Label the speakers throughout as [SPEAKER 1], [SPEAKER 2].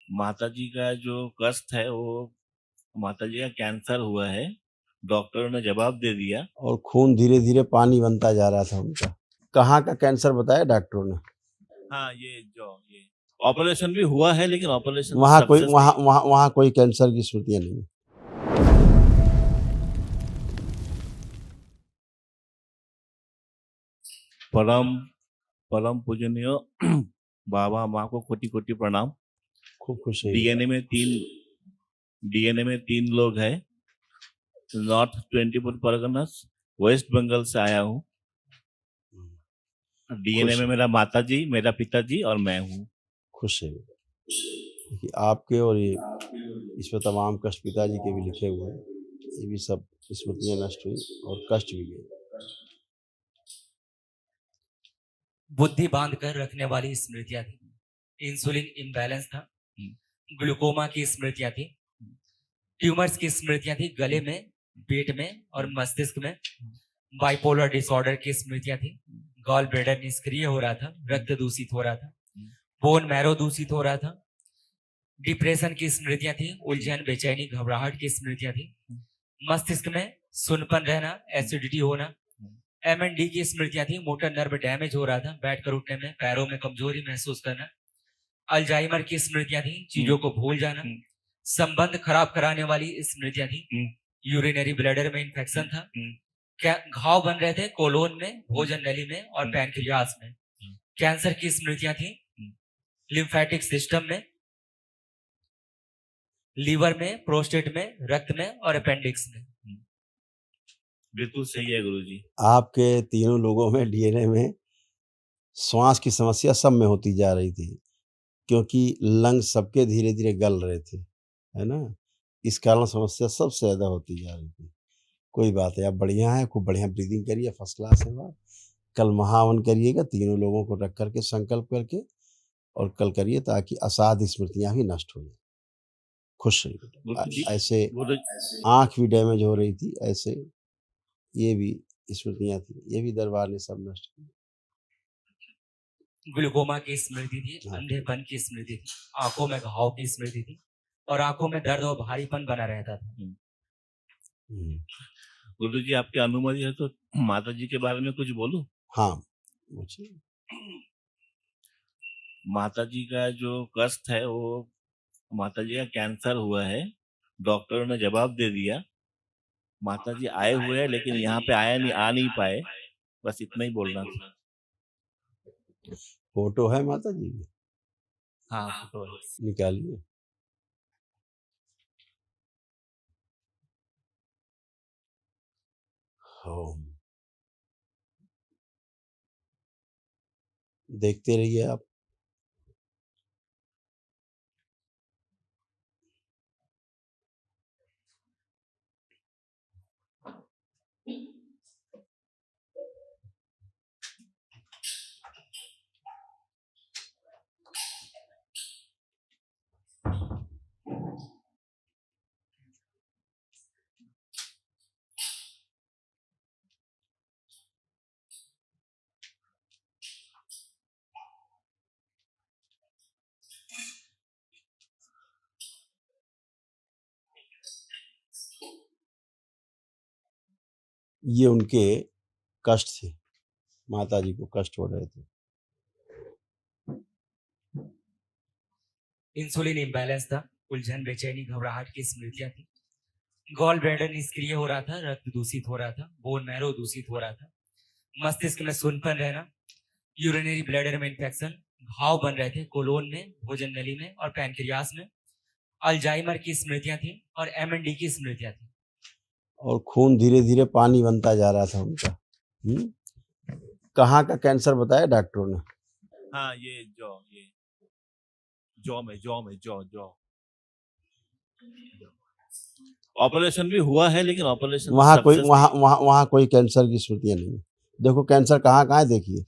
[SPEAKER 1] माता जी का जो कष्ट है वो माता जी का कैंसर हुआ है। डॉक्टरों ने जवाब दे दिया।
[SPEAKER 2] और खून धीरे धीरे पानी बनता जा रहा था उनका। कहाँ का कैंसर बताया डॉक्टरों ने?
[SPEAKER 1] हाँ, ये ऑपरेशन भी हुआ है, लेकिन ऑपरेशन
[SPEAKER 2] वहाँ कोई
[SPEAKER 1] सक्सेस
[SPEAKER 2] वहाँ
[SPEAKER 1] नहीं।
[SPEAKER 2] वहाँ वहाँ कोई कैंसर की स्मृतियाँ नहीं।
[SPEAKER 1] परम परम पूजनीय बाबा माँ को कोटि कोटि प्रणाम।
[SPEAKER 2] खूब खुश है।
[SPEAKER 1] डीएनए में तीन लोग हैं। नॉर्थ 24 परगनास, वेस्ट बंगाल से आया हूँ। डीएनए
[SPEAKER 2] खुश
[SPEAKER 1] में
[SPEAKER 2] है,
[SPEAKER 1] मेरा माताजी, मेरा पिताजी और मैं हूँ।
[SPEAKER 2] खुश है कि आपके और ये इसमें तमाम कष्ट पिताजी के भी लिखे हुए हैं। ये भी सब स्मृतियाँ नष्ट हुई और कष्ट भी गए।
[SPEAKER 3] बुद्धि बांध कर रखने वाली स्मृतियां थी। इंसुलिन इम्बैलेंस था, ग्लूकोमा की स्मृतियां थी, ट्यूमर्स की स्मृतियां थी गले में, पेट में और मस्तिष्क में, बाइपोलर डिसऑर्डर की स्मृतियां थी, गॉल ब्लैडर निष्क्रिय हो रहा था, रक्त दूषित हो रहा था, बोन मैरो दूषित हो रहा था, डिप्रेशन की स्मृतियां थी, उलझन, बेचैनी, घबराहट की स्मृतियां थी, मस्तिष्क में सुनपन रहना, एसिडिटी होना, MND की स्मृतियां थी, मोटर नर्व डैमेज हो रहा था, बैठकर उठने में, पैरों में कमजोरी महसूस करना, अल्जाइमर की स्मृतियां थी, चीजों को भूल जाना, संबंध खराब कराने वाली स्मृतियां थी, यूरिनरी ब्लैडर में इंफेक्शन था, क्या घाव बन रहे थे कोलोन में, भोजन नली में और पैनक्रियास में, कैंसर की स्मृतियां थी, लिम्फेटिक सिस्टम में, लीवर में, प्रोस्टेट में, रक्त में और अपेंडिक्स में।
[SPEAKER 1] बिल्कुल सही है गुरुजी।
[SPEAKER 2] आपके तीनों लोगों में डीएनए में श्वास की समस्या सब में होती जा रही थी, क्योंकि लंग्स सबके धीरे धीरे गल रहे थे, है ना? इस कारण समस्या सबसे ज़्यादा होती जा रही थी। कोई बात है, आप बढ़िया हैं, खूब बढ़िया ब्रीदिंग करिए, फर्स्ट क्लास है बात। कल महावन करिएगा तीनों लोगों को रख करके, संकल्प करके, और कल करिए ताकि असाध्य स्मृतियाँ भी नष्ट हो जाए। खुश रहिए
[SPEAKER 1] गुरुजी,
[SPEAKER 2] ऐसे
[SPEAKER 1] गुरु
[SPEAKER 2] आँख भी डैमेज हो रही थी, ऐसे ये भी स्मृतियाँ थी, ये भी दरबार ने सब नष्ट की।
[SPEAKER 3] ग्लूकोमा की स्मृति थी,
[SPEAKER 2] हाँ।
[SPEAKER 3] अंधेपन की स्मृति थी, आंखों में घाव की स्मृति थी और आंखों में दर्द और भारीपन बना रहता था।
[SPEAKER 1] गुरुजी, आपकी अनुमति है तो माता जी के बारे में कुछ बोलूं?
[SPEAKER 2] हाँ, मुझे
[SPEAKER 1] माता जी का जो कष्ट है वो माता जी का कैंसर हुआ है। डॉक्टरों ने जवाब दे दिया। माता जी आए हुए हैं, लेकिन यहाँ पे आ नहीं पाए। बस इतना ही बोलना था।
[SPEAKER 2] फोटो है माता जी की?
[SPEAKER 1] हाँ, फोटो है।
[SPEAKER 2] निकालिए। ओम। देखते रहिए आप। ये उनके कष्ट थे, माता जी को कष्ट हो रहे थे।
[SPEAKER 3] इंसुलिन इम्बैलेंस था, उलझन, बेचैनी, घबराहट की स्मृतियां थी, गॉल ब्लैडर निष्क्रिय हो रहा था, रक्त दूषित हो रहा था, बोन मैरो दूषित हो रहा था, मस्तिष्क में सुनपन रहना, यूरिनरी ब्लैडर में इंफेक्शन, घाव बन रहे थे कोलोन में, भोजन नली में और पैनक्रियास में, अल्जाइमर की स्मृतियां थी और MND की स्मृतियां थी।
[SPEAKER 2] और खून धीरे धीरे पानी बनता जा रहा था उनका। कहाँ का कैंसर बताया डॉक्टरों ने?
[SPEAKER 1] हाँ, ये जॉ ऑपरेशन भी हुआ है, लेकिन ऑपरेशन सक्सेस नहीं।
[SPEAKER 2] वहाँ कोई कैंसर की स्मृतियाँ नहीं है। देखो कैंसर कहाँ कहाँ है, देखिए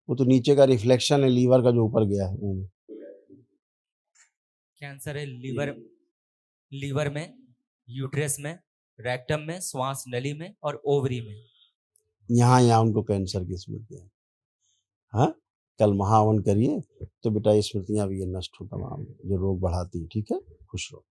[SPEAKER 2] वो तो नीचे का रिफ्लेक्शन है लीवर का जो ऊपर गया है मुंह में।
[SPEAKER 3] कैंसर है लीवर में, यूट्रस में, रेक्टम में, श्वास नली में और ओवरी में।
[SPEAKER 2] यहाँ उनको कैंसर की स्मृतियाँ। हाँ, कल महाहवन करिए तो बेटा ये स्मृतियाँ भी ये नष्ट हो तमाम, जो रोग बढ़ाती हैं, ठीक है? खुश रहो।